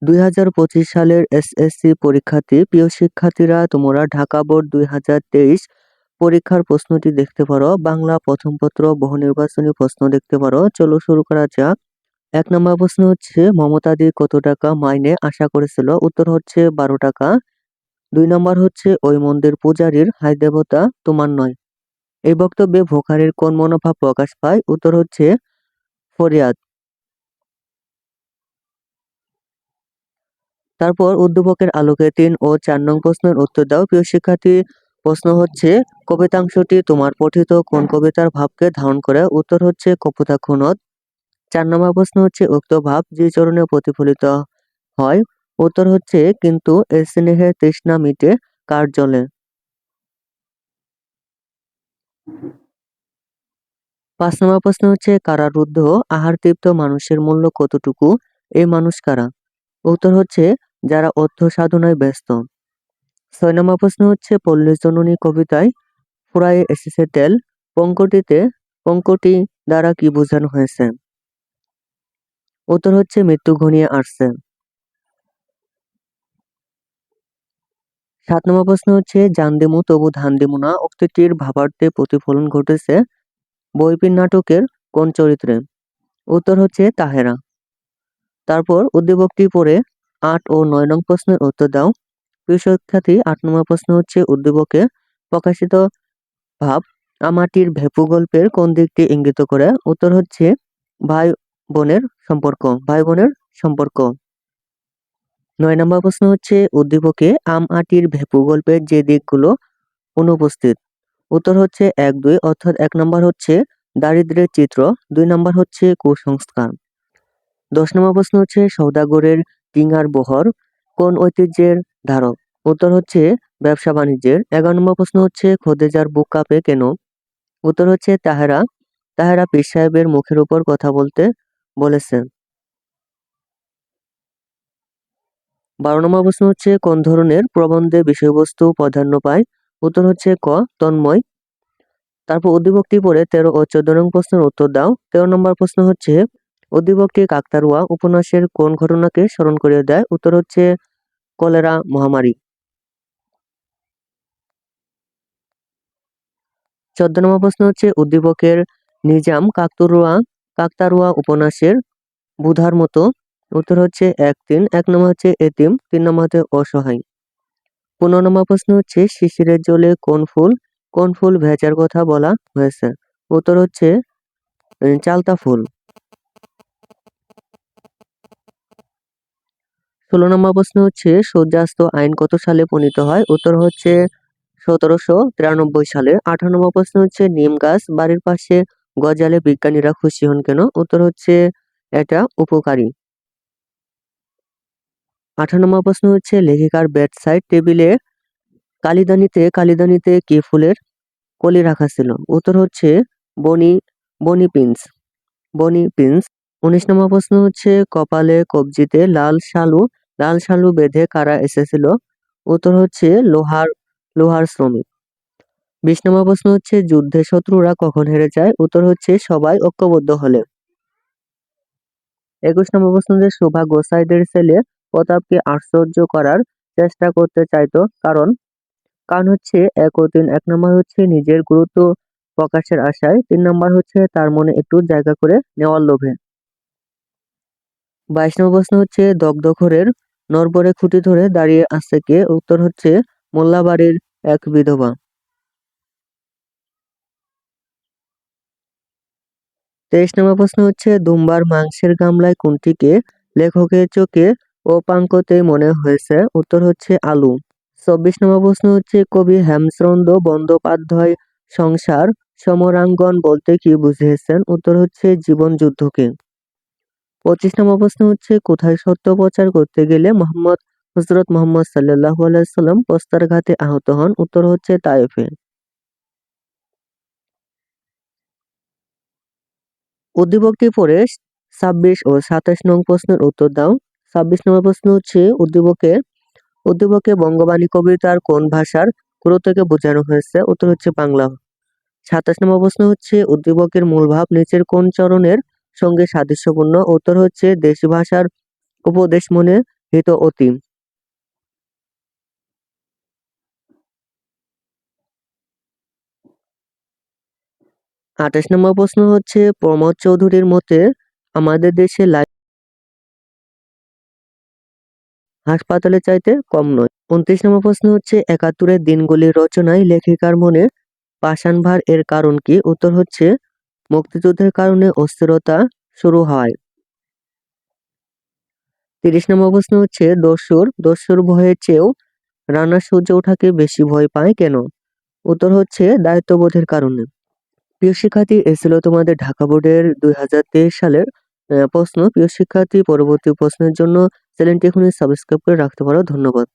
2025 সালের এসএসসি পরীক্ষার্থী প্রিয় শিক্ষার্থীরা, তোমরা ঢাকা বোর্ড 2023 পরীক্ষার প্রশ্নটি দেখতে পারো। বাংলা প্রথম পত্র বহু নির্বাচনী প্রশ্ন দেখতে পারো। চলো শুরু করা যাক। 1 নম্বর প্রশ্ন হচ্ছে, মমতা দি কত টাকা মাইনে আশা করেছিল? উত্তর হচ্ছে 12 টাকা। 2 নম্বর হচ্ছে, ওই মন্দির পূজারীর হাই দেবতা তোমার নয়। এই বক্তব্যে ভোকারির কোন মনোভাব প্রকাশ পায়? উত্তর হচ্ছে ফরিয়াদ। তারপর উদ্দীপকের আলোকে 3 ও 4 নং প্রশ্নের উত্তর দাও। প্রিয় শিক্ষার্থী, প্রশ্ন হচ্ছে, কবিতাংশটি তোমার পঠিত কোন কবিতার ভাবকে ধারণ করে? উত্তর হচ্ছে কপোতাক্ষ নদ। 4 নম্বর প্রশ্ন হচ্ছে, উক্ত ভাব যে চরণে প্রতিফলিত হয়? উত্তর হচ্ছে, কিন্তু এ স্নেহের তৃষ্ণা মিটে কার জলে। 5 নম্বর প্রশ্ন হচ্ছে, কারারুদ্ধ আহার তৃপ্ত মানুষের মূল্য কতটুকু? এই মানুষ কারা? উত্তর হচ্ছে, যারা অর্থ সাধনায় ব্যস্ত। 6 নম্বর প্রশ্ন হচ্ছে, পল্লী জননী কবিতায় ফুরায়ে এসেছে তেল, পঙ্কটি দ্বারা কি বোঝানো হয়েছে? উত্তর হচ্ছে, মৃত্যু ঘনিয়ে আসছে। 7 নম্বর প্রশ্ন হচ্ছে, জান দিমু তবু ধান দিমু না উক্তিটির ভাবার্থে প্রতিফলন ঘটেছে বইপিন নাটকের কোন চরিত্রে? উত্তর হচ্ছে তাহেরা। তারপর উদ্দীপকটি পড়ে 8 ও 9 নং প্রশ্নের উত্তর দাও। প্রিয় শিক্ষার্থী, 8 নম্বর প্রশ্ন হচ্ছে, উদ্দীপকে প্রকাশিত ভাব আমাটির ভেপু গল্পের কোন দিকটি ইঙ্গিত করে? উত্তর হচ্ছে ভাই বোনের সম্পর্ক। 9 নম্বর প্রশ্ন হচ্ছে, উদ্দীপকে আম আটির ভেপু গল্পের যে দিকগুলো অনুপস্থিত? উত্তর হচ্ছে 1, 2, অর্থাৎ 1 নম্বর হচ্ছে দারিদ্র্যের চিত্র, 2 নম্বর হচ্ছে কুসংস্কার। 10 নম্বর প্রশ্ন হচ্ছে, সওদাগরের ডিঙার বহর কোন ঐতিহ্যের ধারক? উত্তর হচ্ছে ব্যবসা বাণিজ্যের। 11 নম্বর প্রশ্ন হচ্ছে, খোদেজার বুক কাঁপে কেন? উত্তর হচ্ছে তাহেরা পীর সাহেবের মুখের উপর কথা বলতে বলেছে। 12 নম্বর প্রশ্ন হচ্ছে, কোন ধরনের প্রবন্ধে বিষয়বস্তু প্রাধান্য পায়? উত্তর হচ্ছে ক, তন্ময়। তারপর উদ্দীপকটি পড়ে 13 ও 14 নং প্রশ্নের উত্তর দাও। 13 নম্বর প্রশ্ন হচ্ছে, উদ্দীপকটি কাকতাড়ুয়া উপন্যাসের কোন ঘটনাকে স্মরণ করিয়ে দেয়? উত্তর হচ্ছে কলেরা মহামারী। 14 নম্বর প্রশ্ন হচ্ছে, উদ্দীপকের নিজাম কাকতাড়ুয়া উপন্যাসের বুধার মতো? উত্তর হচ্ছে 1, 3। 1 নম্বর হচ্ছে এতিম, 3 নম্বর হচ্ছে অসহায়। 15 নম্বর প্রশ্ন হচ্ছে, শিশিরের জলে কোন ফুল ভেজার কথা বলা হয়েছে? উত্তর হচ্ছে চালতা ফুল। 16 নম্বর প্রশ্ন হচ্ছে, সূর্যাস্ত আইন কত সালে প্রণীত হয়? উত্তর হচ্ছে 1793 সালে। 18 নম্বর প্রশ্ন হচ্ছে, নিম গাছ বাড়ির পাশে গজালে বিজ্ঞানীরা খুশি হন কেন? উত্তর হচ্ছে এটা উপকারী। 18 নম্বর প্রশ্ন হচ্ছে, লেখিকার বেড সাইড টেবিলে কালিদানিতে কি ফুলের কলি রাখা ছিল? উত্তর হচ্ছে বনি বনি পিন্স। 19 নম্বর প্রশ্ন হচ্ছে, কপালে কবজিতে লাল শালু বেঁধে কারা এসেছিল? উত্তর হচ্ছে লোহার শ্রমিক। 20 নম্বর প্রশ্ন হচ্ছে, যুদ্ধে শত্রুরা কখন হেরে যায়? উত্তর হচ্ছে সবাই ঐক্যবদ্ধ হলে। 21 নম্বর প্রশ্ন হচ্ছে, শোভা গোসাইদের ছেলে প্রতাপকে আশ্চর্য করার চেষ্টা করতে চাইতো কারণ হচ্ছে 1 ও 3। 1 নম্বর হচ্ছে নিজের গুরুত্ব প্রকাশের আশায়, 3 নম্বর হচ্ছে তার মনে একটু জায়গা করে নেওয়ার লোভে। 22 নম্বর প্রশ্ন হচ্ছে, দগ্ধ ঘরের নড়বড়ে খুঁটি ধরে দাঁড়িয়ে আছে কে? উত্তর হচ্ছে মোল্লাবাড়ির এক বিধবা। 23 নম্বর প্রশ্ন হচ্ছে, দুম্বার মাংসের গামলায় কোনটিকে লেখকের চোখে ও পাঙ্কতে মনে হয়েছে? উত্তর হচ্ছে আলু। 24 নম্বর প্রশ্ন হচ্ছে, কবি হেমচন্দ্র বন্দ্যোপাধ্যায় সংসার সমরাঙ্গন বলতে কি বুঝিয়েছেন? উত্তর হচ্ছে জীবন যুদ্ধকে। 25 নম্বর প্রশ্ন হচ্ছে, কোথায় সত্য প্রচার করতে গেলে হযরত মুহাম্মদ সাল্লাল্লাহু আলাইহি সাল্লাম প্রস্তরাঘাতে আহত হন? উত্তর হচ্ছে তায়েফে। উদ্দীপকটি পড়ে 26 ও 27 নং প্রশ্নের উত্তর দাও। 26 নম্বর প্রশ্ন হচ্ছে, উদ্দীপকে বঙ্গবাণী কবিতার কোন ভাষার গুরুত্বকে বোঝানো হয়েছে? উত্তর হচ্ছে বাংলা। 27 নম্বর প্রশ্ন হচ্ছে, উদ্দীপকের মূল ভাব নিচের কোন চরণের সঙ্গে সাদৃশ্যপূর্ণ? উত্তর হচ্ছে দেশী ভাষার উপদেশমণি হিত অতি। 28 নম্বর প্রশ্ন হচ্ছে প্রমোদ চৌধুরীর মতে আমাদের দেশে লাইফ হাসপাতালের চাইতে কম নয়। 29 নম্বর প্রশ্ন হচ্ছে 71-এর দিনগুলির রচনায় লেখিকার মনে পাষাণ ভার এর কারণ কি? উত্তর হচ্ছে মুক্তিযুদ্ধের কারণে অস্থিরতা শুরু হয়। 30 নম্বর প্রশ্ন হচ্ছে দস্যুর ভয়ের চেয়েও রানা সূর্য ওঠাকে বেশি ভয় পায় কেন? উত্তর হচ্ছে দায়িত্ববোধের কারণে। প্রিয় শিক্ষার্থী, এ ছিল তোমাদের ঢাকা বোর্ডের 2023 সালের প্রশ্ন। প্রিয় শিক্ষার্থী, পরবর্তী প্রশ্নের জন্য চ্যানেলটি এখনই সাবস্ক্রাইব করে রাখতে পারো। ধন্যবাদ।